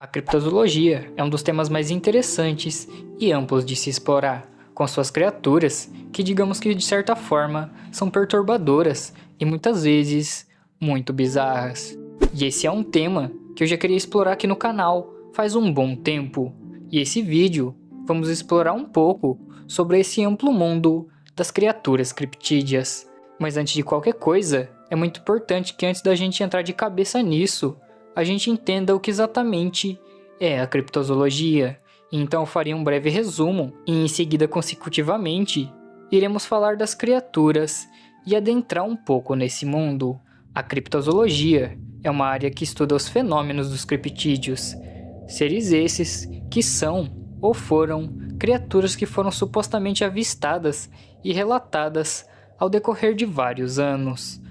A criptozoologia é um dos temas mais interessantes e amplos de se explorar, com suas criaturas que, digamos que de certa forma, são perturbadoras e muitas vezes muito bizarras. E esse é um tema que eu já queria explorar aqui no canal faz um bom tempo. E esse vídeo vamos explorar um pouco sobre esse amplo mundo das criaturas criptídeas. Mas antes de qualquer coisa, é muito importante que antes da gente entrar de cabeça nisso, a gente entenda o que exatamente é a criptozoologia. Então eu faria um breve resumo e em seguida consecutivamente iremos falar das criaturas e adentrar um pouco nesse mundo. A criptozoologia é uma área que estuda os fenômenos dos criptídeos, seres esses que são ou foram criaturas que foram supostamente avistadas e relatadas ao decorrer de vários anos.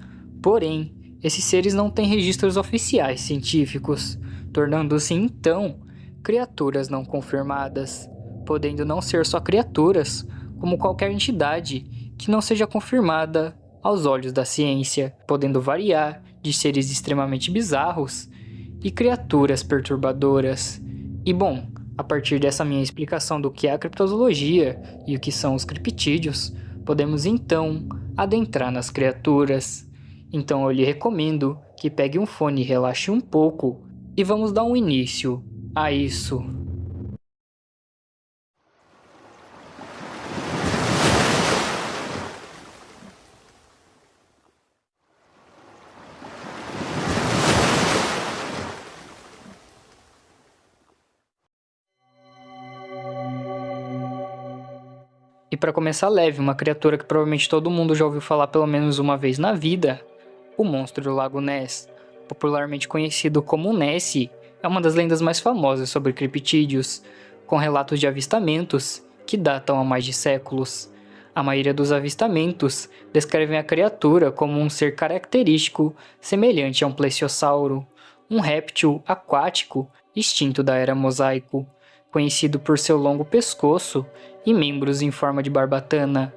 Porém, esses seres não têm registros oficiais científicos, tornando-se então criaturas não confirmadas, podendo não ser só criaturas, como qualquer entidade que não seja confirmada aos olhos da ciência, podendo variar de seres extremamente bizarros e criaturas perturbadoras. E bom, a partir dessa minha explicação do que é a criptozoologia e o que são os criptídeos, podemos então adentrar nas criaturas. Então eu lhe recomendo que pegue um fone e relaxe um pouco e vamos dar um início a isso. E para começar leve, uma criatura que provavelmente todo mundo já ouviu falar pelo menos uma vez na vida, o monstro do Lago Ness, popularmente conhecido como Nessie, é uma das lendas mais famosas sobre criptídeos, com relatos de avistamentos que datam há mais de séculos. A maioria dos avistamentos descrevem a criatura como um ser característico semelhante a um plesiosauro, um réptil aquático extinto da era Mosaico, conhecido por seu longo pescoço e membros em forma de barbatana.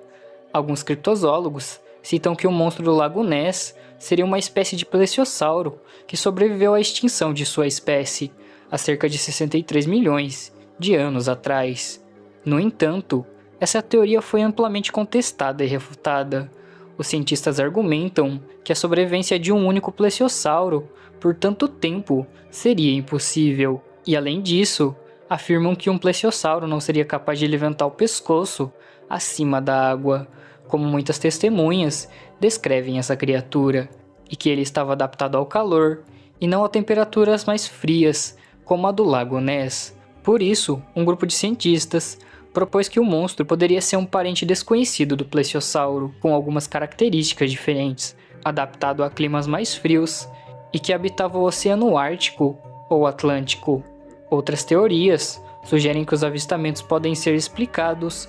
Alguns criptozoólogos citam que o monstro do Lago Ness seria uma espécie de plesiosauro que sobreviveu à extinção de sua espécie há cerca de 63 milhões de anos atrás. No entanto, essa teoria foi amplamente contestada e refutada. Os cientistas argumentam que a sobrevivência de um único plesiosauro por tanto tempo seria impossível, e além disso, afirmam que um plesiosauro não seria capaz de levantar o pescoço acima da água, como muitas testemunhas descrevem essa criatura, e que ele estava adaptado ao calor e não a temperaturas mais frias, como a do Lago Ness. Por isso, um grupo de cientistas propôs que o monstro poderia ser um parente desconhecido do plesiosauro, com algumas características diferentes, adaptado a climas mais frios e que habitava o Oceano Ártico ou Atlântico. Outras teorias sugerem que os avistamentos podem ser explicados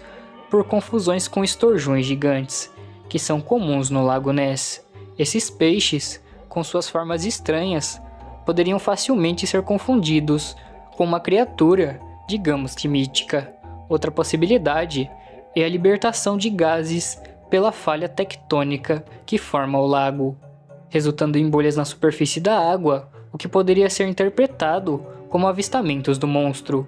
por confusões com esturjões gigantes, que são comuns no Lago Ness. Esses peixes, com suas formas estranhas, poderiam facilmente ser confundidos com uma criatura, digamos que mítica. Outra possibilidade é a libertação de gases pela falha tectônica que forma o lago, resultando em bolhas na superfície da água, o que poderia ser interpretado como avistamentos do monstro.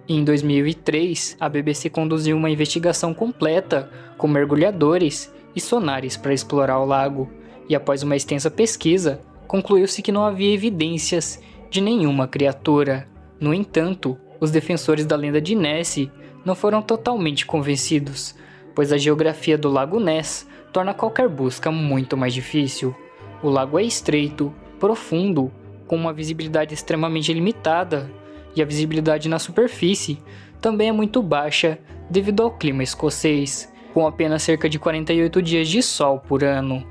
Em 2003, a BBC conduziu uma investigação completa com mergulhadores e sonares para explorar o lago, e após uma extensa pesquisa, concluiu-se que não havia evidências de nenhuma criatura. No entanto, os defensores da lenda de Nessie não foram totalmente convencidos, pois a geografia do Lago Ness torna qualquer busca muito mais difícil. O lago é estreito, profundo, com uma visibilidade extremamente limitada, e a visibilidade na superfície também é muito baixa devido ao clima escocês, com apenas cerca de 48 dias de sol por ano.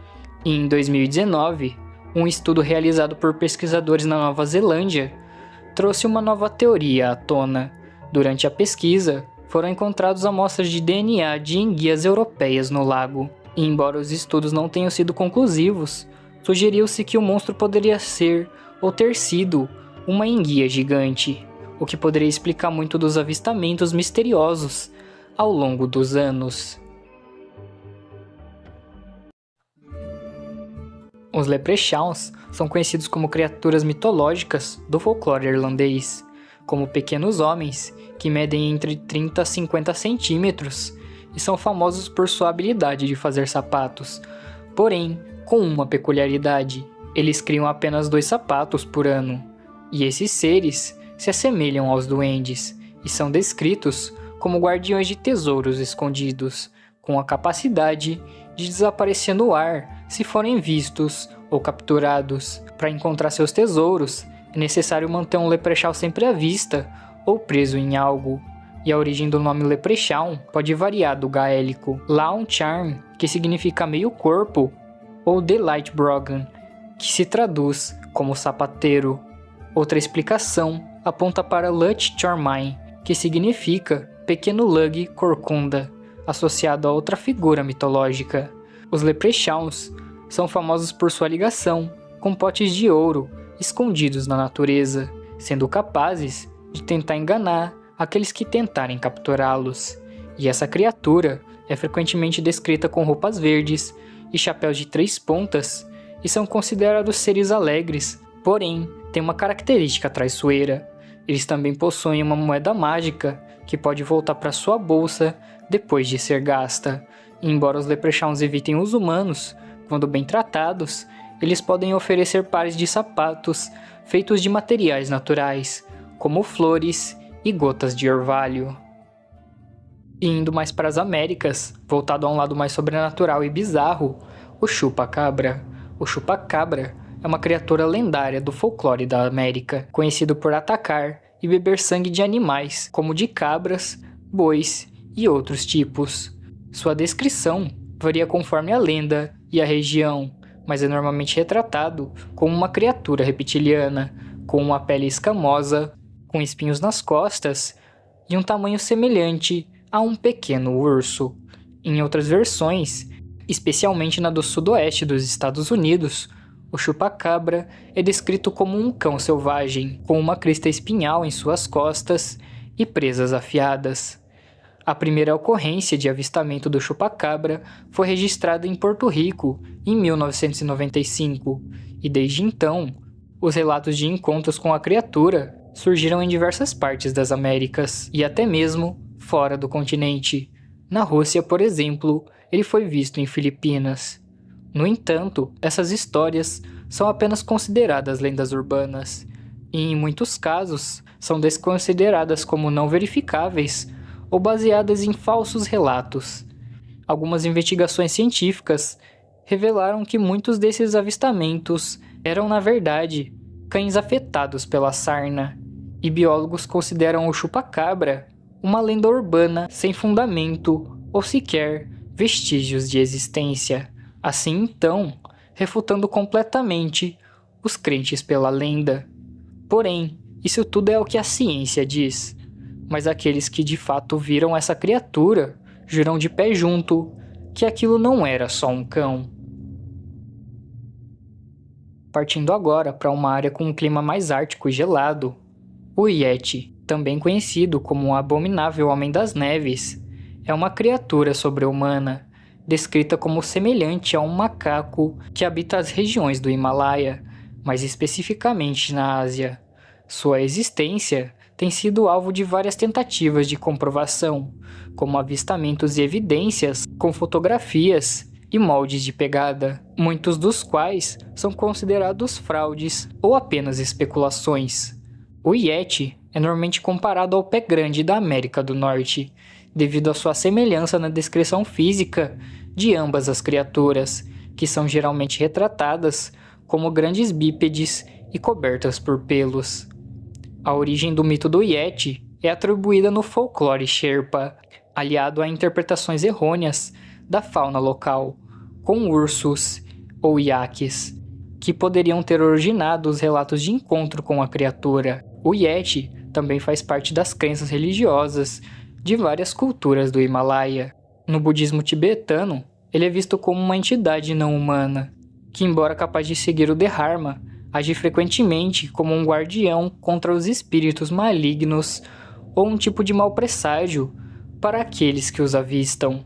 E em 2019, um estudo realizado por pesquisadores na Nova Zelândia trouxe uma nova teoria à tona. Durante a pesquisa, foram encontradas amostras de DNA de enguias europeias no lago, e embora os estudos não tenham sido conclusivos, sugeriu-se que o monstro poderia ser ou ter sido uma enguia gigante, o que poderia explicar muito dos avistamentos misteriosos ao longo dos anos. Os Leprechauns são conhecidos como criaturas mitológicas do folclore irlandês. como pequenos homens, que medem entre 30 a 50 centímetros, e são famosos por sua habilidade de fazer sapatos. Porém, com uma peculiaridade, eles criam apenas 2 sapatos por ano, e esses seres se assemelham aos duendes, e são descritos como guardiões de tesouros escondidos, com a capacidade de desaparecer no ar se forem vistos ou capturados. Para encontrar seus tesouros, é necessário manter um Leprechaun sempre à vista ou preso em algo, e a origem do nome Leprechaun pode variar do gaélico Lawn Charm, que significa meio corpo, ou Delight Brogan, que se traduz como sapateiro. Outra explicação aponta para Lut Chormain, que significa pequeno Lug corcunda, associado a outra figura mitológica. Os Leprechauns são famosos por sua ligação com potes de ouro escondidos na natureza, sendo capazes de tentar enganar aqueles que tentarem capturá-los. E essa criatura é frequentemente descrita com roupas verdes e chapéus de 3 pontas, e são considerados seres alegres, porém tem uma característica traiçoeira. Eles também possuem uma moeda mágica que pode voltar para sua bolsa depois de ser gasta. E embora os Leprechauns evitem os humanos, quando bem tratados, eles podem oferecer pares de sapatos feitos de materiais naturais, como flores e gotas de orvalho. E indo mais para as Américas, voltado a um lado mais sobrenatural e bizarro, o Chupa-Cabra. O Chupa-Cabra é uma criatura lendária do folclore da América, conhecido por atacar e beber sangue de animais, como de cabras, bois e outros tipos. Sua descrição varia conforme a lenda e a região, mas é normalmente retratado como uma criatura reptiliana, com uma pele escamosa, com espinhos nas costas e um tamanho semelhante a um pequeno urso. Em outras versões, especialmente na do sudoeste dos Estados Unidos, o Chupa-Cabra é descrito como um cão selvagem, com uma crista espinhal em suas costas e presas afiadas. A primeira ocorrência de avistamento do Chupa-Cabra foi registrada em Porto Rico em 1995, e desde então, os relatos de encontros com a criatura surgiram em diversas partes das Américas e até mesmo fora do continente. Na Rússia, por exemplo, ele foi visto em Filipinas. No entanto, essas histórias são apenas consideradas lendas urbanas, e em muitos casos são desconsideradas como não verificáveis ou baseadas em falsos relatos. Algumas investigações científicas revelaram que muitos desses avistamentos eram, na verdade, cães afetados pela sarna, e biólogos consideram o Chupa-Cabra uma lenda urbana sem fundamento ou sequer vestígios de existência. Assim então, refutando completamente os crentes pela lenda. Porém, isso tudo é o que a ciência diz. Mas aqueles que de fato viram essa criatura juram de pé junto que aquilo não era só um cão. Partindo agora para uma área com um clima mais ártico e gelado, o Yeti, também conhecido como o Abominável Homem das Neves, é uma criatura sobre-humana, descrita como semelhante a um macaco que habita as regiões do Himalaia, mais especificamente na Ásia. Sua existência tem sido alvo de várias tentativas de comprovação, como avistamentos e evidências com fotografias e moldes de pegada, muitos dos quais são considerados fraudes ou apenas especulações. O Yeti é normalmente comparado ao pé grande da América do Norte, devido à sua semelhança na descrição física de ambas as criaturas, que são geralmente retratadas como grandes bípedes e cobertas por pelos. A origem do mito do Yeti é atribuída no folclore Sherpa, aliado a interpretações errôneas da fauna local, com ursos ou iaques, que poderiam ter originado os relatos de encontro com a criatura. O Yeti também faz parte das crenças religiosas de várias culturas do Himalaia. No budismo tibetano, ele é visto como uma entidade não humana, que, embora capaz de seguir o Dharma, age frequentemente como um guardião contra os espíritos malignos ou um tipo de mau presságio para aqueles que os avistam.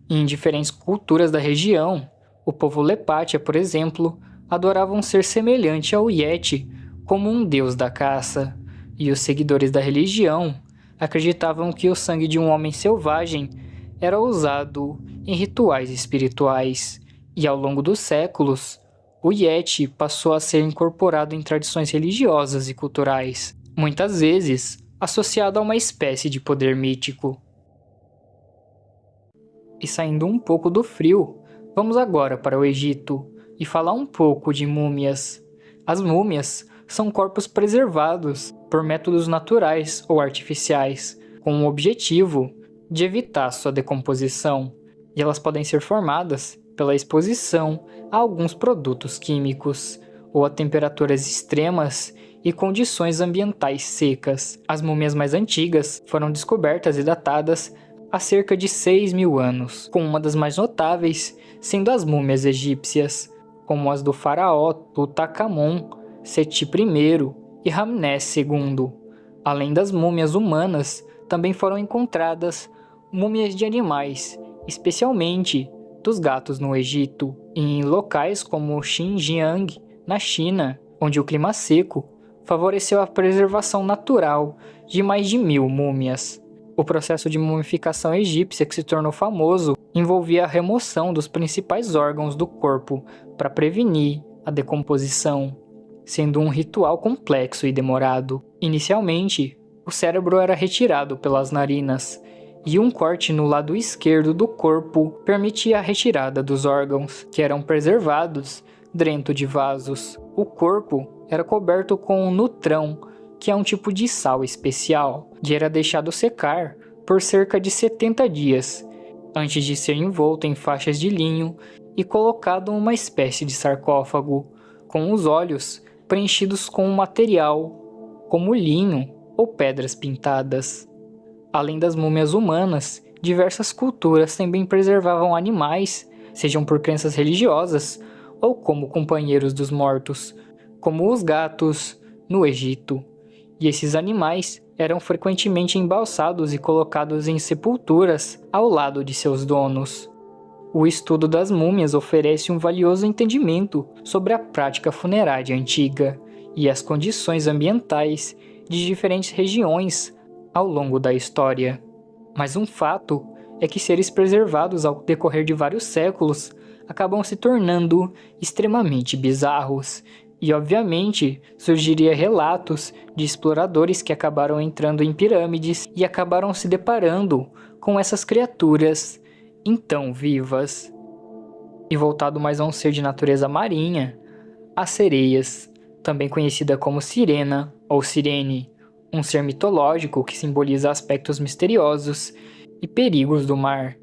Em diferentes culturas da região, o povo Lepátia, por exemplo, adorava um ser semelhante ao Yeti como um deus da caça, e os seguidores da religião acreditavam que o sangue de um homem selvagem era usado em rituais espirituais, e ao longo dos séculos, o Yeti passou a ser incorporado em tradições religiosas e culturais, muitas vezes associado a uma espécie de poder mítico. E saindo um pouco do frio, vamos agora para o Egito e falar um pouco de múmias. As múmias são corpos preservados por métodos naturais ou artificiais, com o objetivo de evitar sua decomposição, e elas podem ser formadas pela exposição a alguns produtos químicos ou a temperaturas extremas e condições ambientais secas. As múmias mais antigas foram descobertas e datadas há cerca de 6.000 anos, com uma das mais notáveis sendo as múmias egípcias, como as do faraó Tutankhamon, Seti I e Ramsés II. Além das múmias humanas, também foram encontradas múmias de animais, especialmente dos gatos no Egito, e em locais como Xinjiang, na China, onde o clima seco favoreceu a preservação natural de mais de 1.000 múmias. O processo de mumificação egípcia que se tornou famoso envolvia a remoção dos principais órgãos do corpo para prevenir a decomposição, sendo um ritual complexo e demorado. Inicialmente, o cérebro era retirado pelas narinas, e um corte no lado esquerdo do corpo permitia a retirada dos órgãos, que eram preservados dentro de vasos. O corpo era coberto com um nutrão, que é um tipo de sal especial, e era deixado secar por cerca de 70 dias, antes de ser envolto em faixas de linho e colocado em uma espécie de sarcófago, com os olhos preenchidos com um material, como linho ou pedras pintadas. Além das múmias humanas, diversas culturas também preservavam animais, sejam por crenças religiosas ou como companheiros dos mortos, como os gatos no Egito. E esses animais eram frequentemente embalsados e colocados em sepulturas ao lado de seus donos. O estudo das múmias oferece um valioso entendimento sobre a prática funerária antiga e as condições ambientais de diferentes regiões ao longo da história. Mas um fato é que seres preservados ao decorrer de vários séculos acabam se tornando extremamente bizarros, e obviamente surgiria relatos de exploradores que acabaram entrando em pirâmides e acabaram se deparando com essas criaturas então vivas. E voltado mais a um ser de natureza marinha, as sereias, também conhecida como sirena ou sirene, um ser mitológico que simboliza aspectos misteriosos e perigos do mar.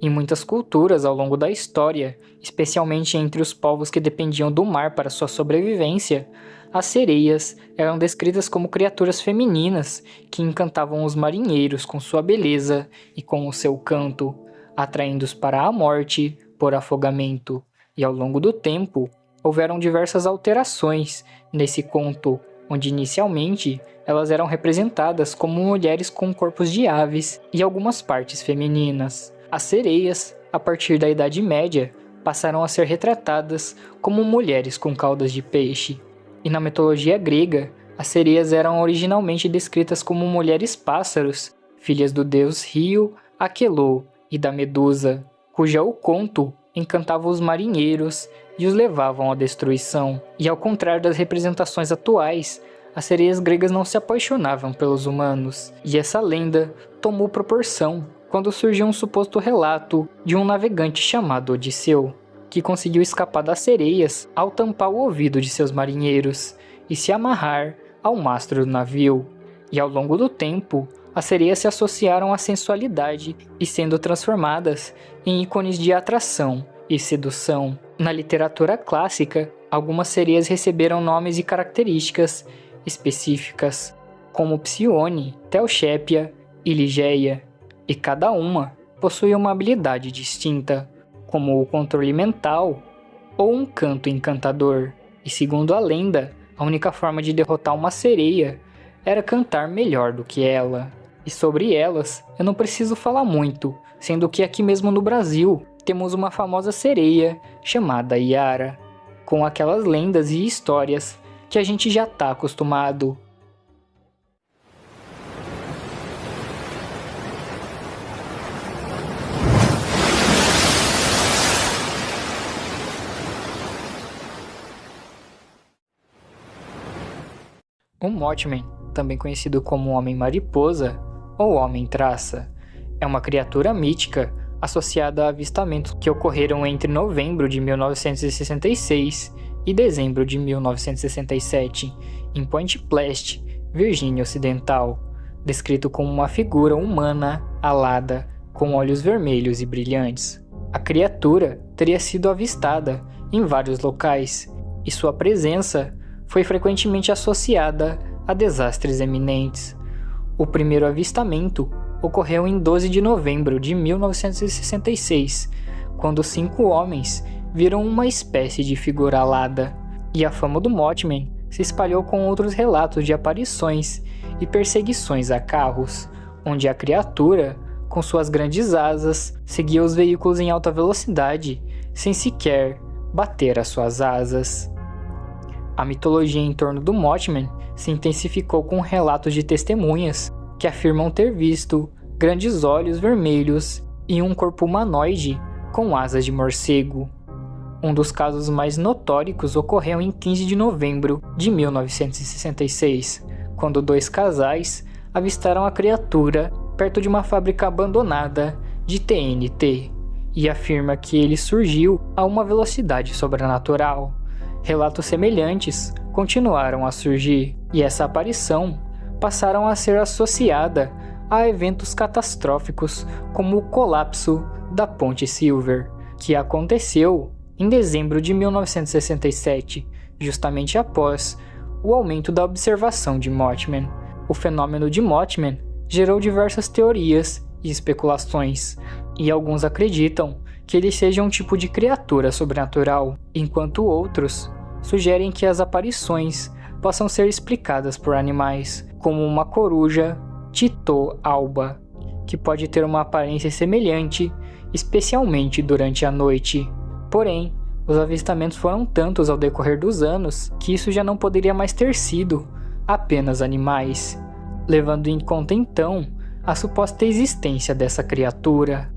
Em muitas culturas ao longo da história, especialmente entre os povos que dependiam do mar para sua sobrevivência, as sereias eram descritas como criaturas femininas que encantavam os marinheiros com sua beleza e com o seu canto, atraindo-os para a morte por afogamento. E ao longo do tempo, houveram diversas alterações nesse conto, onde inicialmente elas eram representadas como mulheres com corpos de aves e algumas partes femininas. As sereias, a partir da Idade Média, passaram a ser retratadas como mulheres com caudas de peixe. E na mitologia grega, as sereias eram originalmente descritas como mulheres-pássaros, filhas do deus Rio, Aquelô, e da Medusa, cuja o conto encantava os marinheiros e os levavam à destruição. E ao contrário das representações atuais, as sereias gregas não se apaixonavam pelos humanos, e essa lenda tomou proporção quando surgiu um suposto relato de um navegante chamado Odisseu, que conseguiu escapar das sereias ao tampar o ouvido de seus marinheiros e se amarrar ao mastro do navio. E ao longo do tempo, as sereias se associaram à sensualidade e sendo transformadas em ícones de atração e sedução. Na literatura clássica, algumas sereias receberam nomes e características específicas, como Psione, Telchépia e Ligeia, e cada uma possui uma habilidade distinta, como o controle mental ou um canto encantador. E segundo a lenda, a única forma de derrotar uma sereia era cantar melhor do que ela. E sobre elas, eu não preciso falar muito, sendo que aqui mesmo no Brasil temos uma famosa sereia chamada Yara, com aquelas lendas e histórias que a gente já está acostumado. O Mothman, também conhecido como Homem-Mariposa ou Homem-Traça, é uma criatura mítica associada a avistamentos que ocorreram entre novembro de 1966 e dezembro de 1967, em Point Pleasant, Virgínia Ocidental, descrito como uma figura humana alada com olhos vermelhos e brilhantes. A criatura teria sido avistada em vários locais e sua presença foi frequentemente associada a desastres eminentes. O primeiro avistamento ocorreu em 12 de novembro de 1966, quando 5 homens viram uma espécie de figura alada, e a fama do Mothman se espalhou com outros relatos de aparições e perseguições a carros, onde a criatura, com suas grandes asas, seguia os veículos em alta velocidade, sem sequer bater as suas asas. A mitologia em torno do Mothman se intensificou com relatos de testemunhas que afirmam ter visto grandes olhos vermelhos e um corpo humanoide com asas de morcego. Um dos casos mais notórios ocorreu em 15 de novembro de 1966, quando 2 casais avistaram a criatura perto de uma fábrica abandonada de TNT e afirma que ele surgiu a uma velocidade sobrenatural. Relatos semelhantes continuaram a surgir e essa aparição passaram a ser associada a eventos catastróficos como o colapso da Ponte Silver, que aconteceu em dezembro de 1967, justamente após o aumento da observação de Mothman. O fenômeno de Mothman gerou diversas teorias e especulações, e alguns acreditam que ele seja um tipo de criatura sobrenatural, enquanto outros sugerem que as aparições possam ser explicadas por animais, como uma coruja Titô alba, que pode ter uma aparência semelhante, especialmente durante a noite. Porém, os avistamentos foram tantos ao decorrer dos anos que isso já não poderia mais ter sido apenas animais, levando em conta então a suposta existência dessa criatura.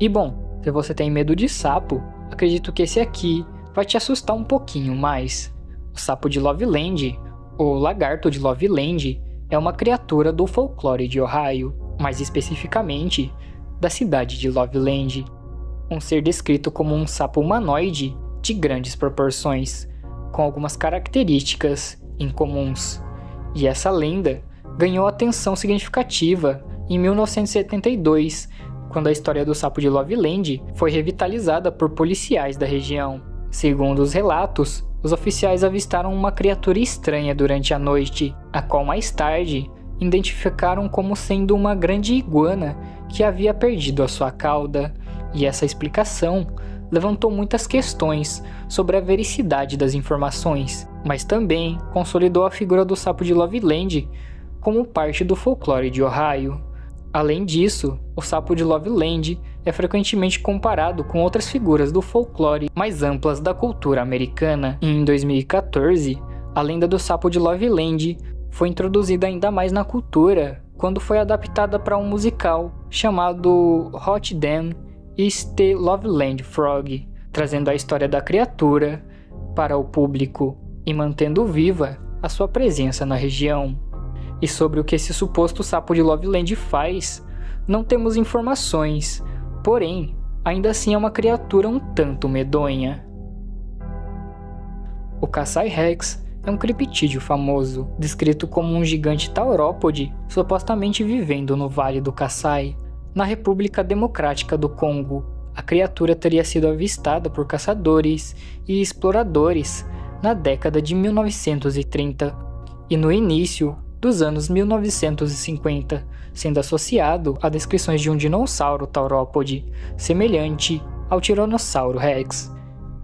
E bom, se você tem medo de sapo, acredito que esse aqui vai te assustar um pouquinho mais. O sapo de Loveland, ou lagarto de Loveland, é uma criatura do folclore de Ohio, mais especificamente da cidade de Loveland. Um ser descrito como um sapo humanoide de grandes proporções, com algumas características incomuns. E essa lenda ganhou atenção significativa em 1972, quando a história do sapo de Loveland foi revitalizada por policiais da região. Segundo os relatos, os oficiais avistaram uma criatura estranha durante a noite, a qual mais tarde identificaram como sendo uma grande iguana que havia perdido a sua cauda, e essa explicação levantou muitas questões sobre a veracidade das informações, mas também consolidou a figura do sapo de Loveland como parte do folclore de Ohio. Além disso, o sapo de Loveland é frequentemente comparado com outras figuras do folclore mais amplas da cultura americana. E em 2014, a lenda do sapo de Loveland foi introduzida ainda mais na cultura quando foi adaptada para um musical chamado Hot Damn Is the Loveland Frog, trazendo a história da criatura para o público e mantendo viva a sua presença na região. E sobre o que esse suposto sapo de Loveland faz, não temos informações, porém, ainda assim é uma criatura um tanto medonha. O Kasai Rex é um criptídeo famoso, descrito como um gigante taurópode supostamente vivendo no Vale do Kasai, na República Democrática do Congo. A criatura teria sido avistada por caçadores e exploradores na década de 1930 e no início dos anos 1950, sendo associado a descrições de um dinossauro taurópode semelhante ao Tiranossauro Rex.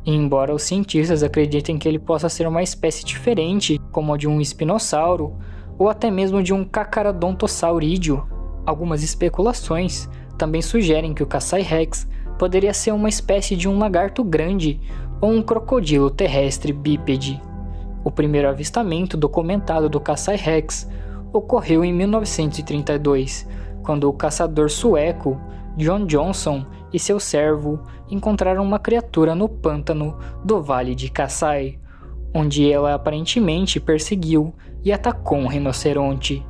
E embora os cientistas acreditem que ele possa ser uma espécie diferente, como a de um espinossauro ou até mesmo de um Carcharodontosaurídeo, algumas especulações também sugerem que o Kasai Rex poderia ser uma espécie de um lagarto grande ou um crocodilo terrestre bípede. O primeiro avistamento documentado do Kasai Rex ocorreu em 1932, quando o caçador sueco John Johnson e seu servo encontraram uma criatura no pântano do Vale de Kasai, onde ela aparentemente perseguiu e atacou um rinoceronte.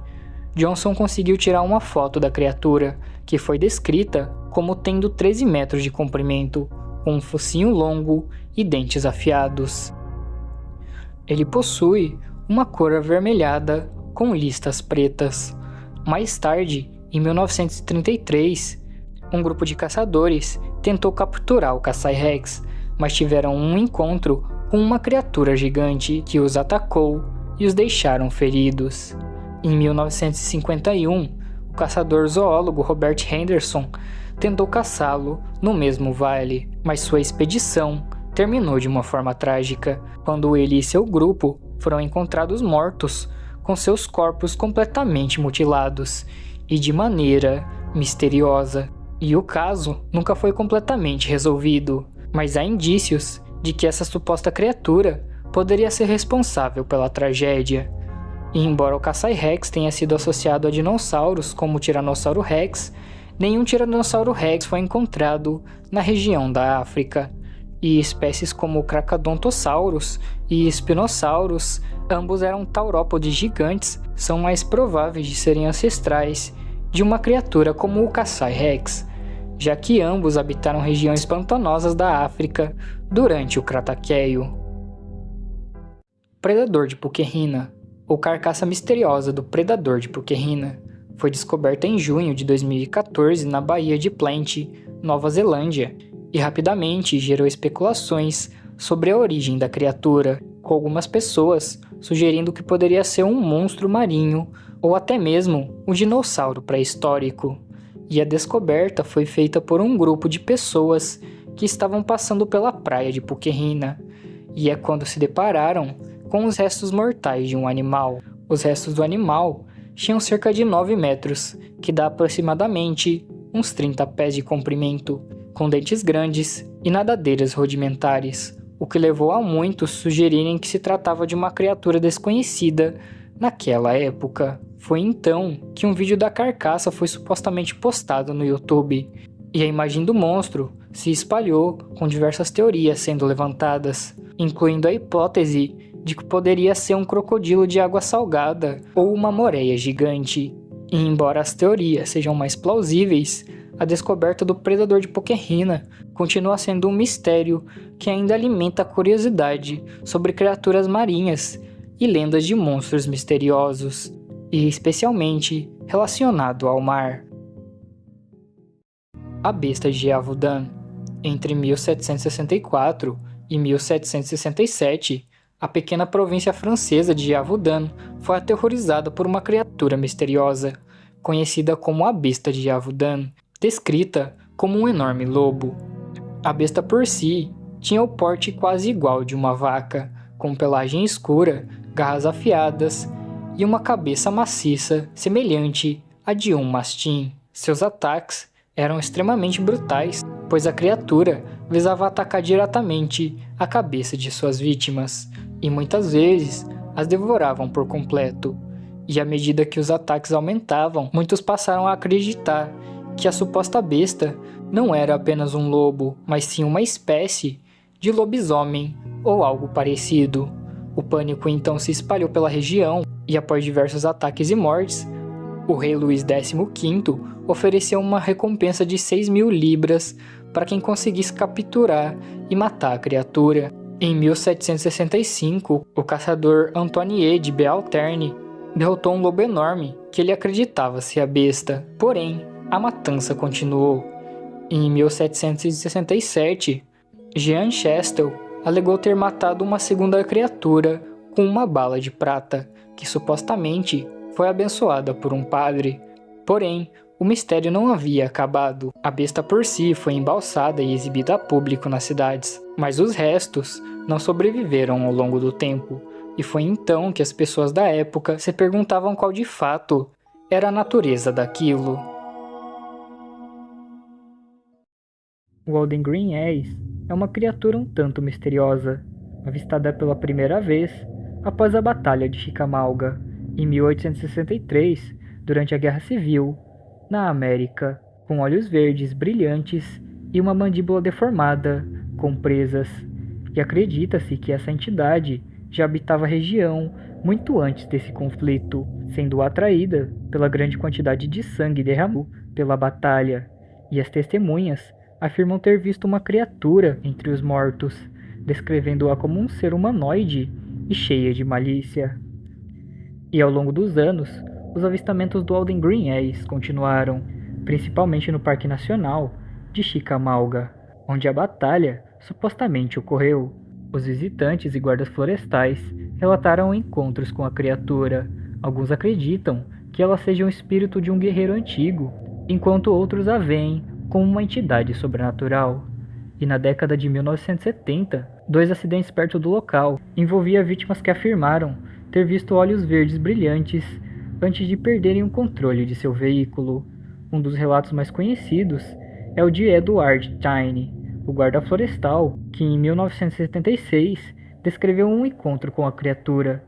Johnson conseguiu tirar uma foto da criatura, que foi descrita como tendo 13 metros de comprimento, com um focinho longo e dentes afiados. Ele possui uma cor avermelhada com listas pretas. Mais tarde, em 1933, um grupo de caçadores tentou capturar o Kassai-Rex, mas tiveram um encontro com uma criatura gigante que os atacou e os deixaram feridos. Em 1951, o caçador-zoólogo Robert Henderson tentou caçá-lo no mesmo vale, mas sua expedição terminou de uma forma trágica, quando ele e seu grupo foram encontrados mortos, com seus corpos completamente mutilados e de maneira misteriosa. E o caso nunca foi completamente resolvido, mas há indícios de que essa suposta criatura poderia ser responsável pela tragédia. E embora o Kassai-Rex tenha sido associado a dinossauros como o Tiranossauro Rex, nenhum Tiranossauro Rex foi encontrado na região da África. E espécies como o Kracodontosaurus e Spinosaurus, ambos eram taurópodes gigantes, são mais prováveis de serem ancestrais de uma criatura como o Kassai-Rex, já que ambos habitaram regiões pantanosas da África durante o Cretaceio. Predador de Puquerrina, ou carcaça misteriosa do predador de Puquerrina, foi descoberta em junho de 2014 na Baía de Plenty, Nova Zelândia, e rapidamente gerou especulações sobre a origem da criatura, com algumas pessoas sugerindo que poderia ser um monstro marinho ou até mesmo um dinossauro pré-histórico. E a descoberta foi feita por um grupo de pessoas que estavam passando pela praia de Puquerrina, e é quando se depararam com os restos mortais de um animal. Os restos do animal tinham cerca de 9 metros, que dá aproximadamente uns 30 pés de comprimento, com dentes grandes e nadadeiras rudimentares, o que levou a muitos sugerirem que se tratava de uma criatura desconhecida naquela época. Foi então que um vídeo da carcaça foi supostamente postado no YouTube, e a imagem do monstro se espalhou com diversas teorias sendo levantadas, incluindo a hipótese de que poderia ser um crocodilo de água salgada ou uma moreia gigante. E embora as teorias sejam mais plausíveis, a descoberta do predador de Puquerrina continua sendo um mistério que ainda alimenta a curiosidade sobre criaturas marinhas e lendas de monstros misteriosos, e especialmente relacionado ao mar. A besta de Gévaudan. Entre 1764 e 1767, a pequena província francesa de Gévaudan foi aterrorizada por uma criatura misteriosa, conhecida como a besta de Gévaudan, descrita como um enorme lobo. A besta por si tinha o porte quase igual de uma vaca, com pelagem escura, garras afiadas e uma cabeça maciça semelhante à de um mastim. Seus ataques eram extremamente brutais, pois a criatura visava atacar diretamente a cabeça de suas vítimas, e muitas vezes as devoravam por completo. E à medida que os ataques aumentavam, muitos passaram a acreditar que a suposta besta não era apenas um lobo, mas sim uma espécie de lobisomem ou algo parecido. O pânico então se espalhou pela região, e após diversos ataques e mortes, o rei Luís XV ofereceu uma recompensa de 6.000 libras para quem conseguisse capturar e matar a criatura. Em 1765, o caçador Antoine de Béalterne derrotou um lobo enorme que ele acreditava ser a besta. Porém, a matança continuou. Em 1767, Jean Chastel alegou ter matado uma segunda criatura com uma bala de prata, que supostamente foi abençoada por um padre. Porém, o mistério não havia acabado. A besta por si foi embalsada e exibida a público nas cidades, mas os restos não sobreviveram ao longo do tempo, e foi então que as pessoas da época se perguntavam qual de fato era a natureza daquilo. O Alden Green Ace é uma criatura um tanto misteriosa, avistada pela primeira vez após a Batalha de Chickamauga, em 1863, durante a Guerra Civil, na América, com olhos verdes brilhantes e uma mandíbula deformada, com presas, e acredita-se que essa entidade já habitava a região muito antes desse conflito, sendo atraída pela grande quantidade de sangue derramado pela batalha, e as testemunhas afirmam ter visto uma criatura entre os mortos, descrevendo-a como um ser humanoide e cheia de malícia. E ao longo dos anos, os avistamentos do Alden Green Ace continuaram, principalmente no Parque Nacional de Chickamauga, onde a batalha supostamente ocorreu. Os visitantes e guardas florestais relataram encontros com a criatura. Alguns acreditam que ela seja um espírito de um guerreiro antigo, enquanto outros a veem como uma entidade sobrenatural. E na década de 1970, 2 acidentes perto do local envolviam vítimas que afirmaram ter visto olhos verdes brilhantes antes de perderem o controle de seu veículo. Um dos relatos mais conhecidos é o de Edward Tyne, o guarda florestal, que em 1976 descreveu um encontro com a criatura.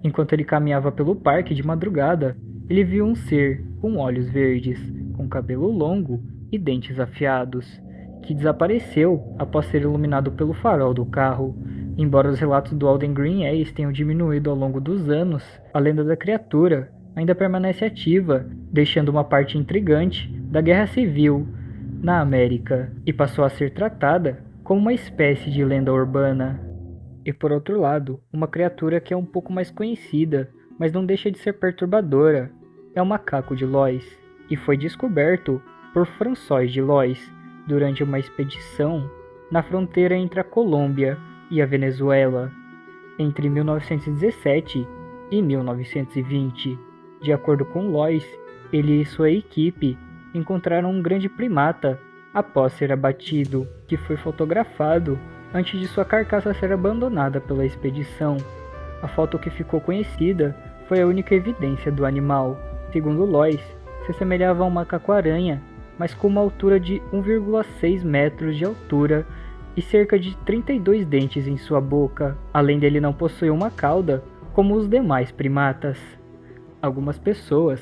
Enquanto ele caminhava pelo parque de madrugada, ele viu um ser com olhos verdes, com cabelo longo e dentes afiados, que desapareceu após ser iluminado pelo farol do carro. Embora os relatos do Alden Green Ace tenham diminuído ao longo dos anos, a lenda da criatura ainda permanece ativa, deixando uma parte intrigante da Guerra Civil na América, e passou a ser tratada como uma espécie de lenda urbana. E por outro lado, uma criatura que é um pouco mais conhecida, mas não deixa de ser perturbadora, é o macaco de Lois, e foi descoberto por François de Lois durante uma expedição na fronteira entre a Colômbia e a Venezuela, entre 1917 e 1920. De acordo com Lois, ele e sua equipe encontraram um grande primata após ser abatido, que foi fotografado antes de sua carcaça ser abandonada pela expedição. A foto que ficou conhecida foi a única evidência do animal. Segundo Lois, se assemelhava a um macaco-aranha, mas com uma altura de 1,6 metros de altura e cerca de 32 dentes em sua boca. Além dele, não possuía uma cauda como os demais primatas. Algumas pessoas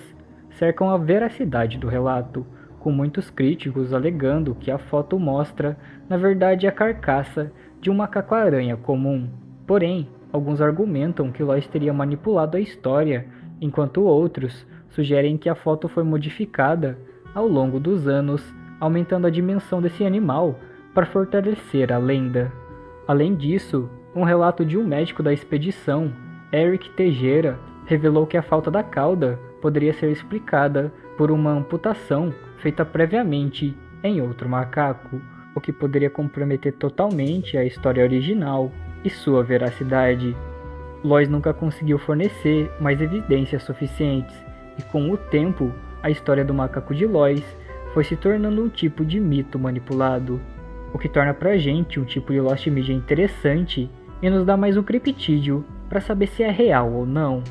cercam a veracidade do relato, com muitos críticos alegando que a foto mostra, na verdade, a carcaça de um macaco-aranha comum. Porém, alguns argumentam que Lois teria manipulado a história, enquanto outros sugerem que a foto foi modificada ao longo dos anos, aumentando a dimensão desse animal para fortalecer a lenda. Além disso, um relato de um médico da expedição, Eric Tejera, revelou que a falta da cauda poderia ser explicada por uma amputação feita previamente em outro macaco, o que poderia comprometer totalmente a história original e sua veracidade. Lois nunca conseguiu fornecer mais evidências suficientes, e com o tempo, a história do macaco de Lois foi se tornando um tipo de mito manipulado, o que torna pra gente um tipo de Lost Media interessante e nos dá mais um criptídeo para saber se é real ou não.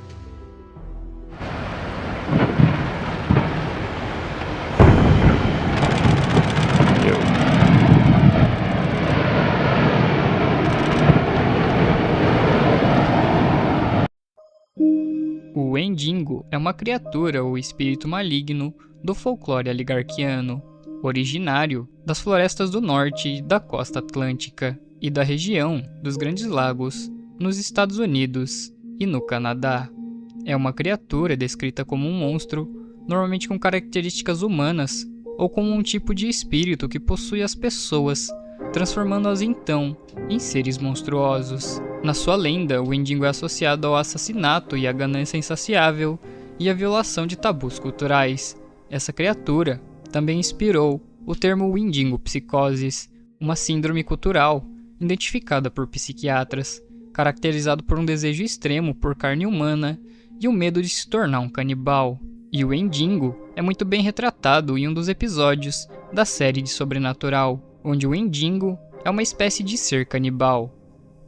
O Wendigo é uma criatura ou espírito maligno do folclore aligarquiano, originário das florestas do norte da costa atlântica e da região dos Grandes Lagos, nos Estados Unidos e no Canadá. É uma criatura descrita como um monstro, normalmente com características humanas, ou como um tipo de espírito que possui as pessoas, transformando-as então em seres monstruosos. Na sua lenda, o Wendigo é associado ao assassinato e à ganância insaciável e à violação de tabus culturais. Essa criatura também inspirou o termo Wendigo psicoses, uma síndrome cultural identificada por psiquiatras, caracterizado por um desejo extremo por carne humana e o medo de se tornar um canibal. E o Wendigo é muito bem retratado em um dos episódios da série de Sobrenatural, onde o Wendigo é uma espécie de ser canibal,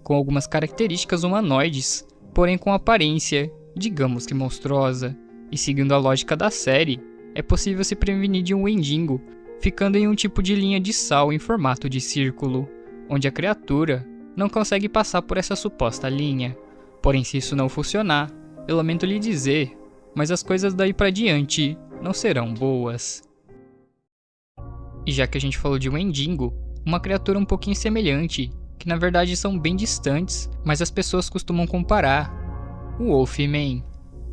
com algumas características humanoides, porém com aparência, digamos que monstruosa. E seguindo a lógica da série, é possível se prevenir de um Wendigo ficando em um tipo de linha de sal em formato de círculo, onde a criatura não consegue passar por essa suposta linha. Porém, se isso não funcionar, eu lamento lhe dizer, mas as coisas daí pra diante não serão boas. E já que a gente falou de Wendigo, uma criatura um pouquinho semelhante, que na verdade são bem distantes, mas as pessoas costumam comparar, O Wolfman,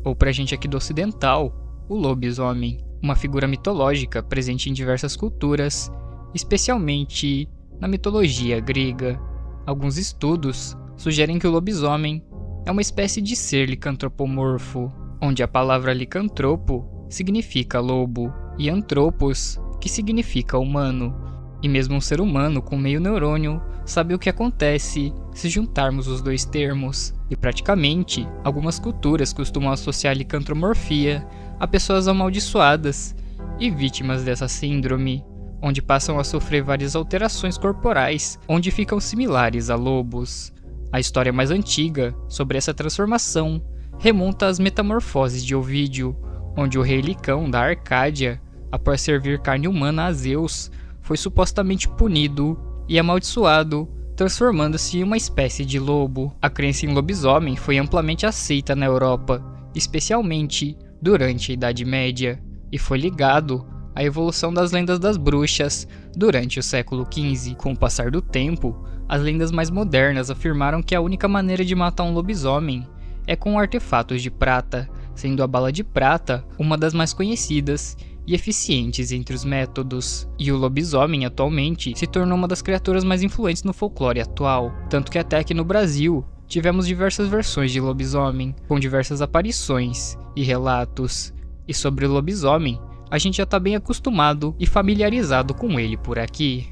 ou pra gente aqui do ocidental, o lobisomem, uma figura mitológica presente em diversas culturas, especialmente na mitologia grega. Alguns estudos sugerem que o lobisomem é uma espécie de ser licantropomorfo, onde a palavra licantropo significa lobo e antropos, que significa humano. E mesmo um ser humano com meio neurônio sabe o que acontece se juntarmos os dois termos. E praticamente, algumas culturas costumam associar licantropomorfia a pessoas amaldiçoadas e vítimas dessa síndrome, onde passam a sofrer várias alterações corporais, onde ficam similares a lobos. A história mais antiga sobre essa transformação remonta às Metamorfoses de Ovídio, onde o rei Licão da Arcádia, após servir carne humana a Zeus, foi supostamente punido e amaldiçoado, transformando-se em uma espécie de lobo. A crença em lobisomem foi amplamente aceita na Europa, especialmente durante a Idade Média, e foi ligado à evolução das lendas das bruxas durante o século XV. Com o passar do tempo, as lendas mais modernas afirmaram que a única maneira de matar um lobisomem é com artefatos de prata, sendo a bala de prata uma das mais conhecidas e eficientes entre os métodos. E o lobisomem atualmente se tornou uma das criaturas mais influentes no folclore atual, tanto que até aqui no Brasil tivemos diversas versões de lobisomem, com diversas aparições e relatos. E sobre o lobisomem, a gente já está bem acostumado e familiarizado com ele por aqui.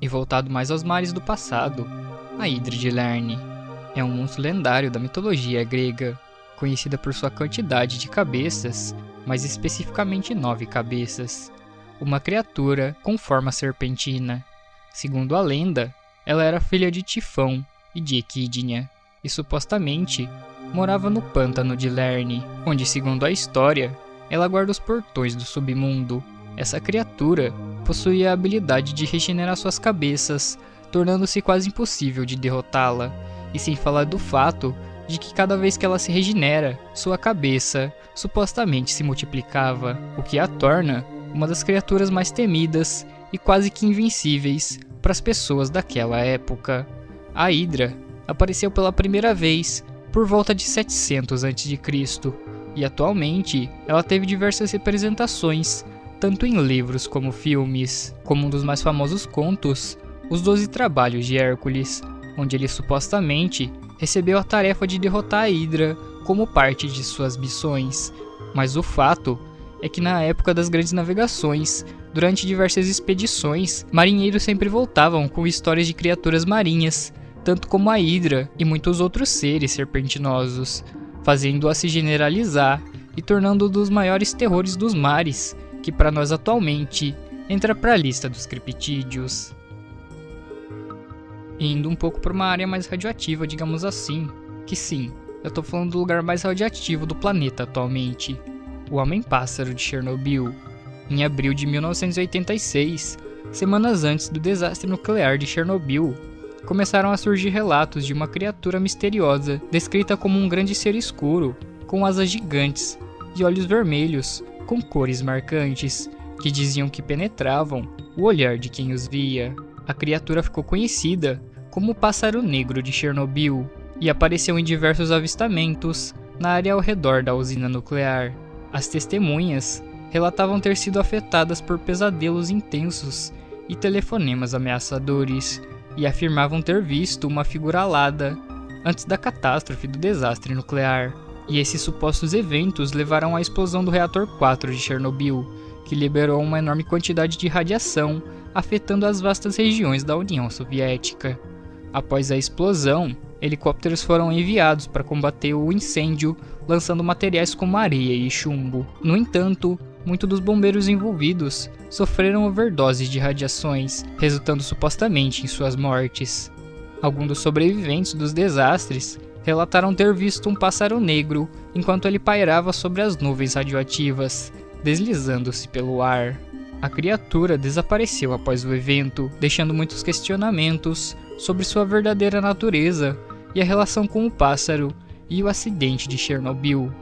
E voltado mais aos mares do passado, a Hidra de Lerne é um monstro lendário da mitologia grega, conhecida por sua quantidade de cabeças, mas especificamente 9 cabeças, uma criatura com forma serpentina. Segundo a lenda, ela era filha de Tifão e de Equídnia, e supostamente morava no pântano de Lerne, onde, segundo a história, ela guarda os portões do submundo. Essa criatura possuía a habilidade de regenerar suas cabeças, tornando-se quase impossível de derrotá-la, e sem falar do fato de que cada vez que ela se regenera, sua cabeça supostamente se multiplicava, o que a torna uma das criaturas mais temidas e quase que invencíveis para as pessoas daquela época. A Hidra apareceu pela primeira vez por volta de 700 a.C. e atualmente ela teve diversas representações, tanto em livros como filmes, como um dos mais famosos contos, Os 12 Trabalhos de Hércules, onde ele supostamente recebeu a tarefa de derrotar a Hidra como parte de suas missões. Mas o fato é que na época das grandes navegações, durante diversas expedições, marinheiros sempre voltavam com histórias de criaturas marinhas, tanto como a Hidra e muitos outros seres serpentinosos, fazendo-a se generalizar e tornando um dos maiores terrores dos mares, que para nós atualmente entra para a lista dos criptídeos. Indo um pouco para uma área mais radioativa, digamos assim, que sim, eu tô falando do lugar mais radioativo do planeta atualmente, o Homem-Pássaro de Chernobyl. Em abril de 1986, semanas antes do desastre nuclear de Chernobyl, começaram a surgir relatos de uma criatura misteriosa, descrita como um grande ser escuro, com asas gigantes e olhos vermelhos, com cores marcantes, que diziam que penetravam o olhar de quem os via. A criatura ficou conhecida como o Pássaro Negro de Chernobyl e apareceu em diversos avistamentos na área ao redor da usina nuclear. As testemunhas relatavam ter sido afetadas por pesadelos intensos e telefonemas ameaçadores, e afirmavam ter visto uma figura alada antes da catástrofe do desastre nuclear. E esses supostos eventos levaram à explosão do reator 4 de Chernobyl, que liberou uma enorme quantidade de radiação, afetando as vastas regiões da União Soviética. Após a explosão, helicópteros foram enviados para combater o incêndio, lançando materiais como areia e chumbo. No entanto, muitos dos bombeiros envolvidos sofreram overdoses de radiações, resultando supostamente em suas mortes. Alguns dos sobreviventes dos desastres relataram ter visto um pássaro negro enquanto ele pairava sobre as nuvens radioativas, deslizando-se pelo ar. A criatura desapareceu após o evento, deixando muitos questionamentos sobre sua verdadeira natureza e a relação com o pássaro e o acidente de Chernobyl.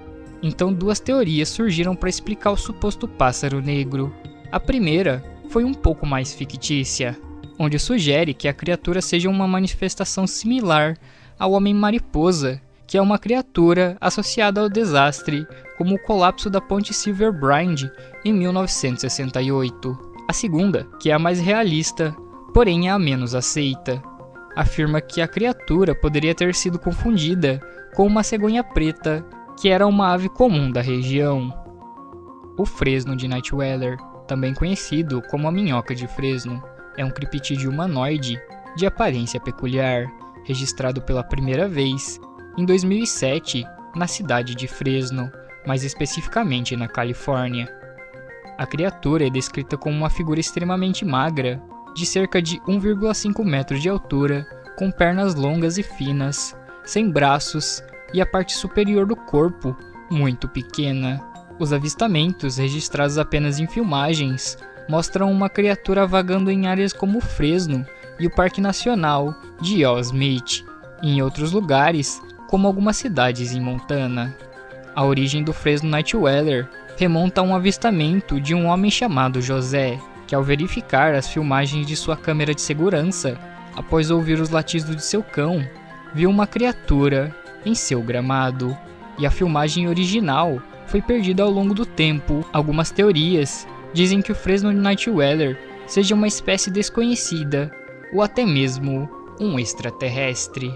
Então, duas teorias surgiram para explicar o suposto pássaro negro. A primeira foi um pouco mais fictícia, onde sugere que a criatura seja uma manifestação similar ao Homem-Mariposa que é uma criatura associada ao desastre, como o colapso da ponte Silver Brand em 1968. A segunda, que é a mais realista, porém é a menos aceita, afirma que a criatura poderia ter sido confundida com uma cegonha preta, que era uma ave comum da região. O fresno de Nightweller, também conhecido como a minhoca de Fresno, é um criptídeo humanoide de aparência peculiar, registrado pela primeira vez em 2007 na cidade de Fresno, mais especificamente na Califórnia. A criatura é descrita como uma figura extremamente magra, de cerca de 1,5 metros de altura, com pernas longas e finas, sem braços e a parte superior do corpo muito pequena. Os avistamentos, registrados apenas em filmagens, mostram uma criatura vagando em áreas como Fresno e o Parque Nacional de Yosemite, e em outros lugares, como algumas cidades em Montana. A origem do Fresno Nightweller remonta a um avistamento de um homem chamado José, que ao verificar as filmagens de sua câmera de segurança, após ouvir os latidos de seu cão, viu uma criatura em seu gramado, e a filmagem original foi perdida ao longo do tempo. Algumas teorias dizem que o Fresno Nightweller seja uma espécie desconhecida, ou até mesmo um extraterrestre.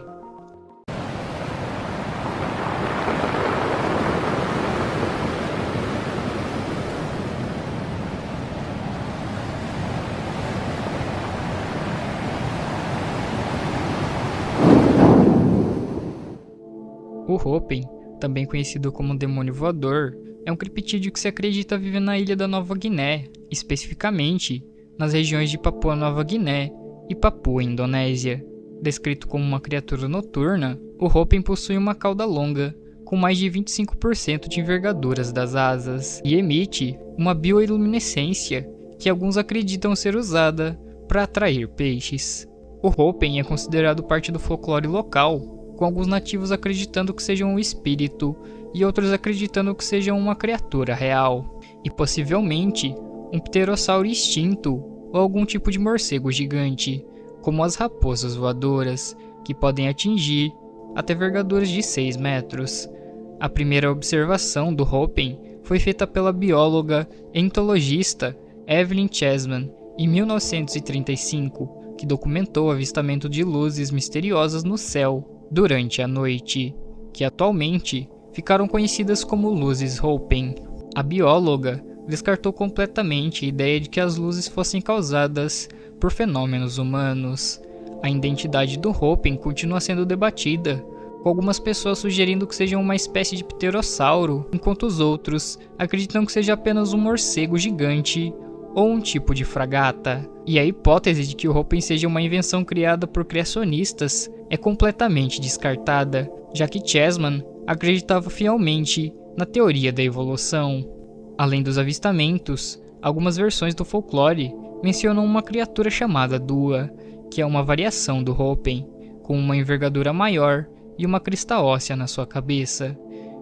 O Hopen, também conhecido como demônio voador, é um criptídeo que se acredita viver na ilha da Nova Guiné, especificamente nas regiões de Papua Nova Guiné e Papua Indonésia. Descrito como uma criatura noturna, o Hopen possui uma cauda longa, com mais de 25% de envergaduras das asas, e emite uma bioiluminescência que alguns acreditam ser usada para atrair peixes. O Hopen é considerado parte do folclore local, com alguns nativos acreditando que seja um espírito e outros acreditando que seja uma criatura real, e possivelmente um pterossauro extinto ou algum tipo de morcego gigante, como as raposas voadoras, que podem atingir até envergaduras de 6 metros. A primeira observação do Hopen foi feita pela bióloga e entomologista Evelyn Chessman em 1935, que documentou o avistamento de luzes misteriosas no céu durante a noite, que atualmente ficaram conhecidas como luzes Hopen. A bióloga descartou completamente a ideia de que as luzes fossem causadas por fenômenos humanos. A identidade do Hopen continua sendo debatida, com algumas pessoas sugerindo que seja uma espécie de pterossauro, enquanto os outros acreditam que seja apenas um morcego gigante ou um tipo de fragata. E a hipótese de que o Hopen seja uma invenção criada por criacionistas é completamente descartada, já que Chessman acreditava fielmente na teoria da evolução. Além dos avistamentos, algumas versões do folclore mencionam uma criatura chamada Dua, que é uma variação do Hopen, com uma envergadura maior e uma crista óssea na sua cabeça.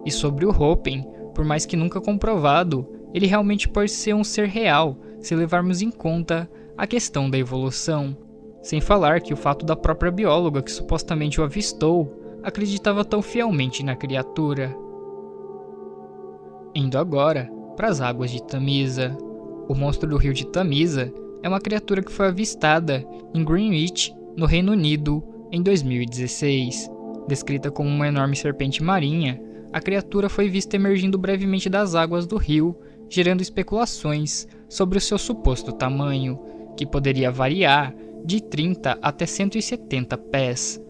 E sobre o Hopen, por mais que nunca comprovado, ele realmente pode ser um ser real, se levarmos em conta a questão da evolução. Sem falar que o fato da própria bióloga que supostamente o avistou acreditava tão fielmente na criatura. Indo agora para as águas de Tamisa. O monstro do rio de Tamisa é uma criatura que foi avistada em Greenwich, no Reino Unido, em 2016. Descrita como uma enorme serpente marinha, a criatura foi vista emergindo brevemente das águas do rio, gerando especulações sobre o seu suposto tamanho, que poderia variar de 30 até 170 pés.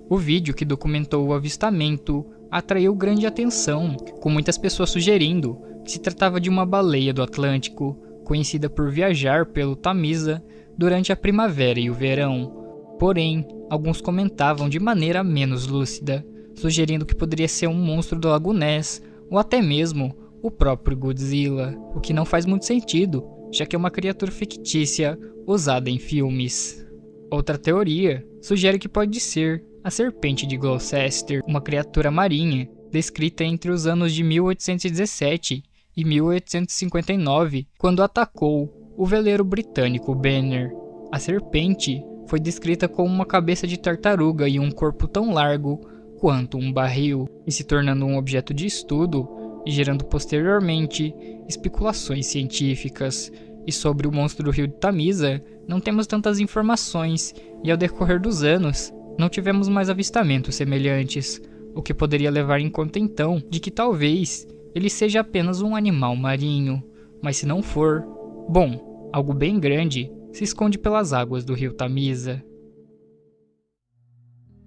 O vídeo que documentou o avistamento atraiu grande atenção, com muitas pessoas sugerindo que se tratava de uma baleia do Atlântico, conhecida por viajar pelo Tamisa durante a primavera e o verão. Porém, alguns comentavam de maneira menos lúcida, sugerindo que poderia ser um monstro do Lago Ness ou até mesmo o próprio Godzilla, o que não faz muito sentido, já que é uma criatura fictícia usada em filmes. Outra teoria sugere que pode ser a serpente de Gloucester, uma criatura marinha descrita entre os anos de 1817 e 1859, quando atacou o veleiro britânico Banner. A serpente foi descrita como uma cabeça de tartaruga e um corpo tão largo, quanto um barril, e se tornando um objeto de estudo, e gerando posteriormente especulações científicas. E sobre o monstro do rio Tamisa, não temos tantas informações, e ao decorrer dos anos, não tivemos mais avistamentos semelhantes, o que poderia levar em conta então de que talvez ele seja apenas um animal marinho, mas se não for, bom, algo bem grande se esconde pelas águas do rio Tamisa.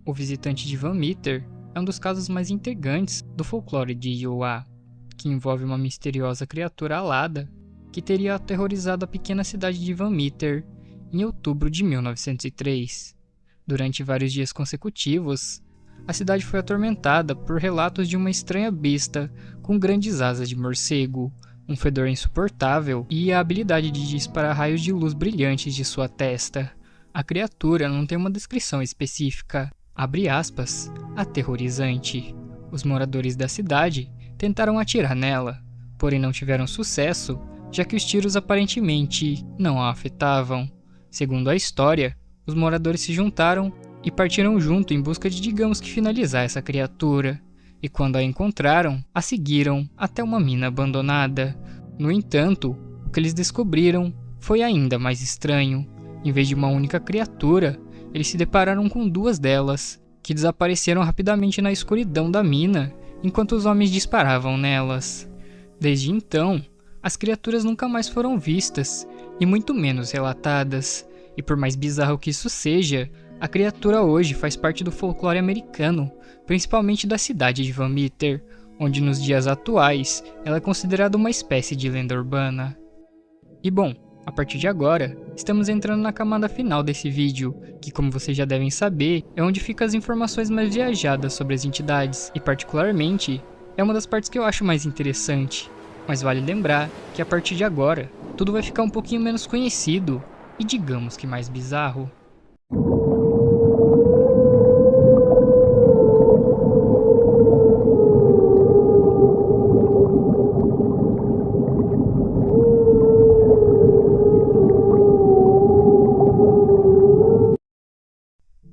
O visitante de Van Meter é um dos casos mais intrigantes do folclore de Iowa, que envolve uma misteriosa criatura alada que teria aterrorizado a pequena cidade de Van Meter em outubro de 1903. Durante vários dias consecutivos, a cidade foi atormentada por relatos de uma estranha besta com grandes asas de morcego, um fedor insuportável e a habilidade de disparar raios de luz brilhantes de sua testa. A criatura não tem uma descrição específica, abre aspas, aterrorizante. Os moradores da cidade tentaram atirar nela, porém não tiveram sucesso, já que os tiros aparentemente não a afetavam. Segundo a história, os moradores se juntaram e partiram junto em busca de, digamos que, finalizar essa criatura, e quando a encontraram, a seguiram até uma mina abandonada. No entanto, o que eles descobriram foi ainda mais estranho. Em vez de uma única criatura, eles se depararam com duas delas, que desapareceram rapidamente na escuridão da mina, enquanto os homens disparavam nelas. Desde então, as criaturas nunca mais foram vistas, e muito menos relatadas, e por mais bizarro que isso seja, a criatura hoje faz parte do folclore americano, principalmente da cidade de Van Meter, onde nos dias atuais ela é considerada uma espécie de lenda urbana. E bom, a partir de agora, estamos entrando na camada final desse vídeo, que como vocês já devem saber, é onde ficam as informações mais viajadas sobre as entidades, e particularmente, é uma das partes que eu acho mais interessante. Mas vale lembrar que a partir de agora, tudo vai ficar um pouquinho menos conhecido, e digamos que mais bizarro.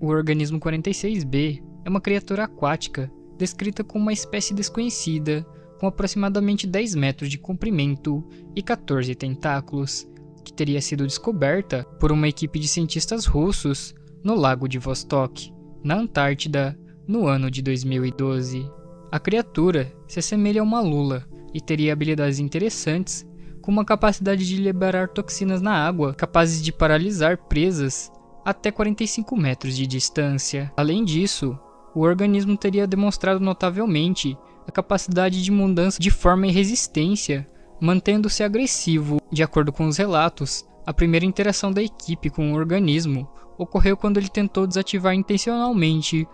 O organismo 46B é uma criatura aquática, descrita como uma espécie desconhecida, com aproximadamente 10 metros de comprimento e 14 tentáculos, que teria sido descoberta por uma equipe de cientistas russos no lago de Vostok, na Antártida, no ano de 2012. A criatura se assemelha a uma lula e teria habilidades interessantes, como a capacidade de liberar toxinas na água, capazes de paralisar presas até 45 metros de distância. Além disso, o organismo teria demonstrado notavelmente a capacidade de mudança de forma e resistência, mantendo-se agressivo. De acordo com os relatos, a primeira interação da equipe com o organismo ocorreu quando ele tentou desativar intencionalmente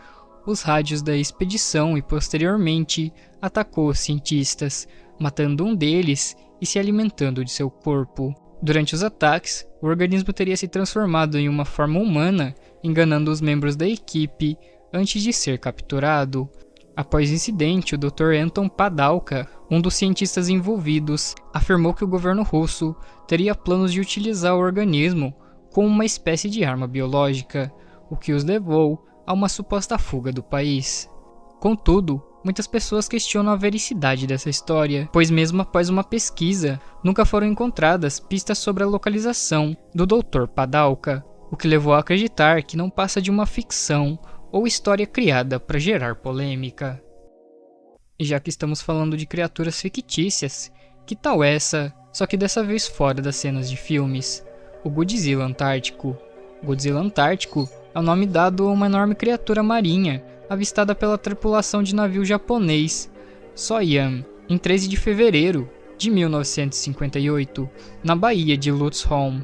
os rádios da expedição e posteriormente atacou os cientistas, matando um deles e se alimentando de seu corpo. Durante os ataques, o organismo teria se transformado em uma forma humana, enganando os membros da equipe antes de ser capturado. Após o incidente, o Dr. Anton Padalka, um dos cientistas envolvidos, afirmou que o governo russo teria planos de utilizar o organismo como uma espécie de arma biológica, o que os levou a uma suposta fuga do país. Contudo, muitas pessoas questionam a vericidade dessa história, pois mesmo após uma pesquisa, nunca foram encontradas pistas sobre a localização do Dr. Padalka, o que levou a acreditar que não passa de uma ficção ou história criada para gerar polêmica. E já que estamos falando de criaturas fictícias, que tal essa, só que dessa vez fora das cenas de filmes? O Godzilla Antártico. Godzilla Antártico é o nome dado a uma enorme criatura marinha avistada pela tripulação de navio japonês Soyam em 13 de fevereiro de 1958, na Baía de Lutz-Holm,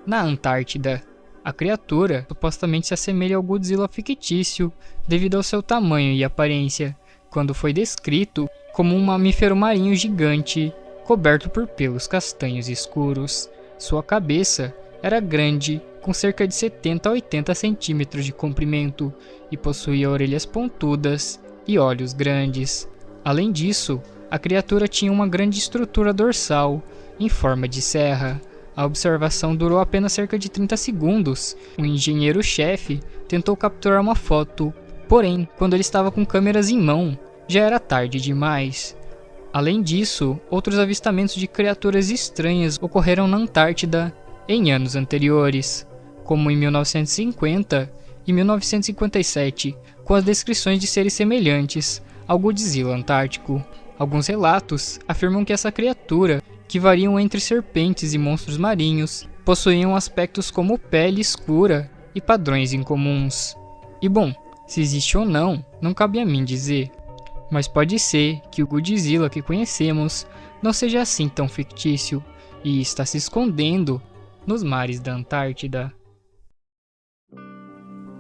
na Antártida. A criatura supostamente se assemelha ao Godzilla fictício devido ao seu tamanho e aparência, quando foi descrito como um mamífero marinho gigante coberto por pelos castanhos escuros. Sua cabeça era grande, com cerca de 70 a 80 centímetros de comprimento, e possuía orelhas pontudas e olhos grandes. Além disso, a criatura tinha uma grande estrutura dorsal, em forma de serra. A observação durou apenas cerca de 30 segundos. O engenheiro-chefe tentou capturar uma foto, Porém, quando ele estava com câmeras em mão, já era tarde demais. Além disso, outros avistamentos de criaturas estranhas ocorreram na Antártida em anos anteriores, como em 1950 e 1957, com as descrições de seres semelhantes ao Godzilla antártico. Alguns relatos afirmam que essa criatura, que variam entre serpentes e monstros marinhos, possuíam aspectos como pele escura e padrões incomuns. E bom, se existe ou não cabe a mim dizer. Mas pode ser que o Godzilla que conhecemos não seja assim tão fictício e está se escondendo nos mares da Antártida.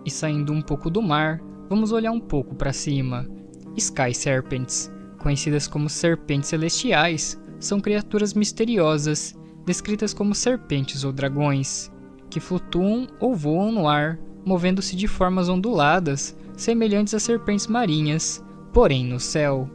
E saindo um pouco do mar, vamos olhar um pouco para cima. Sky Serpents, conhecidas como serpentes celestiais, são criaturas misteriosas, descritas como serpentes ou dragões, que flutuam ou voam no ar, movendo-se de formas onduladas, semelhantes a serpentes marinhas, porém no céu.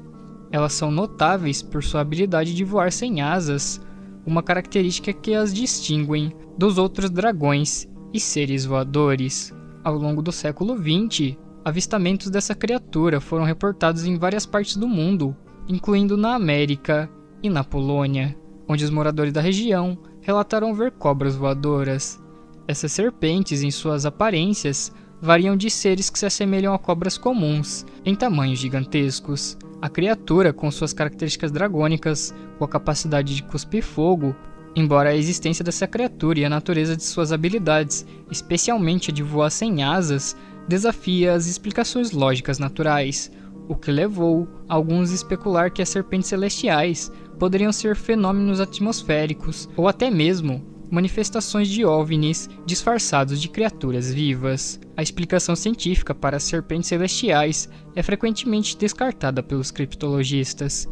Elas são notáveis por sua habilidade de voar sem asas, uma característica que as distinguem dos outros dragões e seres voadores. Ao longo do século XX, avistamentos dessa criatura foram reportados em várias partes do mundo, incluindo na América e na Polônia, onde os moradores da região relataram ver cobras voadoras. Essas serpentes, em suas aparências, variam de seres que se assemelham a cobras comuns, em tamanhos gigantescos. A criatura, com suas características dragônicas, com a capacidade de cuspir fogo, embora a existência dessa criatura e a natureza de suas habilidades, especialmente a de voar sem asas, desafia as explicações lógicas naturais, o que levou alguns a especular que as serpentes celestiais poderiam ser fenômenos atmosféricos ou até mesmo manifestações de OVNIs disfarçados de criaturas vivas. A explicação científica para as serpentes celestiais é frequentemente descartada pelos criptologistas,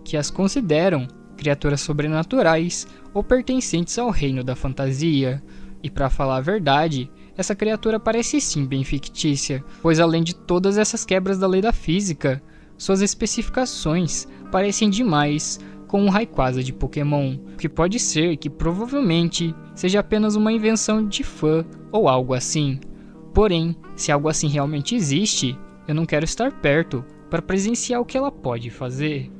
que as consideram criaturas sobrenaturais ou pertencentes ao reino da fantasia. E para falar a verdade, essa criatura parece sim bem fictícia, pois além de todas essas quebras da lei da física, suas especificações parecem demais com um Rayquaza de Pokémon, o que pode ser que provavelmente seja apenas uma invenção de fã ou algo assim. Porém, se algo assim realmente existe, eu não quero estar perto para presenciar o que ela pode fazer.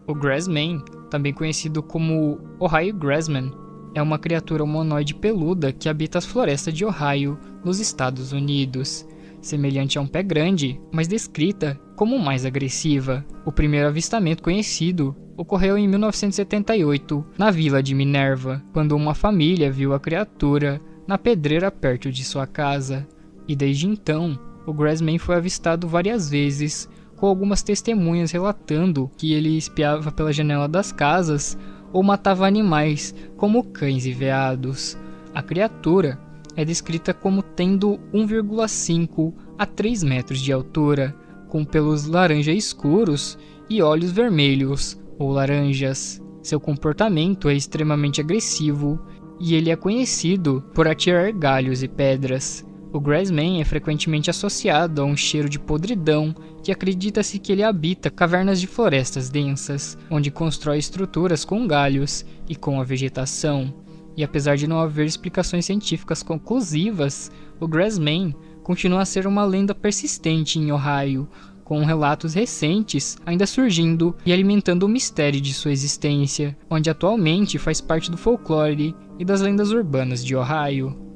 O Grassman, também conhecido como Ohio Grassman, é uma criatura humanoide peluda que habita as florestas de Ohio, nos Estados Unidos, semelhante a um pé grande, mas descrita como mais agressiva. O primeiro avistamento conhecido ocorreu em 1978, na vila de Minerva, quando uma família viu a criatura na pedreira perto de sua casa. E desde então, o Grassman foi avistado várias vezes, com algumas testemunhas relatando que ele espiava pela janela das casas ou matava animais, como cães e veados. A criatura é descrita como tendo 1,5 a 3 metros de altura, com pelos laranja escuros e olhos vermelhos ou laranjas. Seu comportamento é extremamente agressivo e ele é conhecido por atirar galhos e pedras. O Grassman é frequentemente associado a um cheiro de podridão e acredita-se que ele habita cavernas de florestas densas, onde constrói estruturas com galhos e com a vegetação. E apesar de não haver explicações científicas conclusivas, o Grassman continua a ser uma lenda persistente em Ohio, com relatos recentes ainda surgindo e alimentando o mistério de sua existência, onde atualmente faz parte do folclore e das lendas urbanas de Ohio.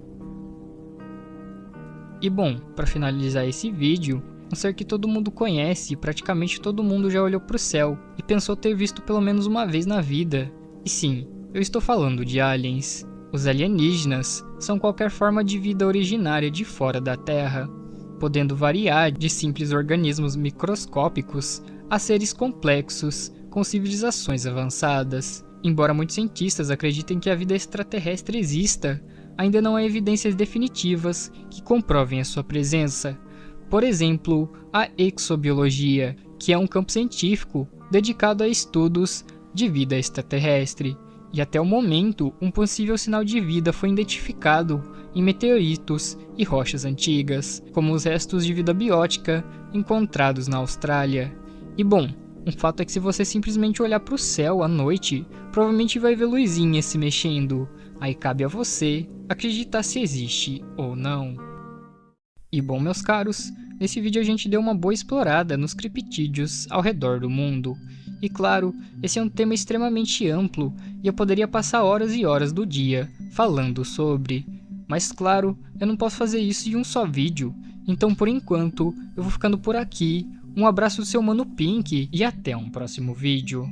E bom, para finalizar esse vídeo, um ser que todo mundo conhece e praticamente todo mundo já olhou para o céu e pensou ter visto pelo menos uma vez na vida. E sim, eu estou falando de aliens. Os alienígenas são qualquer forma de vida originária de fora da Terra, podendo variar de simples organismos microscópicos a seres complexos com civilizações avançadas. Embora muitos cientistas acreditem que a vida extraterrestre exista, ainda não há evidências definitivas que comprovem a sua presença. Por exemplo, a exobiologia, que é um campo científico dedicado a estudos de vida extraterrestre. E até o momento, um possível sinal de vida foi identificado em meteoritos e rochas antigas, como os restos de vida biótica encontrados na Austrália. E bom, um fato é que se você simplesmente olhar para o céu à noite, provavelmente vai ver luzinhas se mexendo. Aí cabe a você acreditar se existe ou não. E bom, meus caros, nesse vídeo a gente deu uma boa explorada nos criptídeos ao redor do mundo. E claro, esse é um tema extremamente amplo e eu poderia passar horas e horas do dia falando sobre. Mas claro, eu não posso fazer isso em um só vídeo, então por enquanto eu vou ficando por aqui. Um abraço do seu Mano Pink e até um próximo vídeo.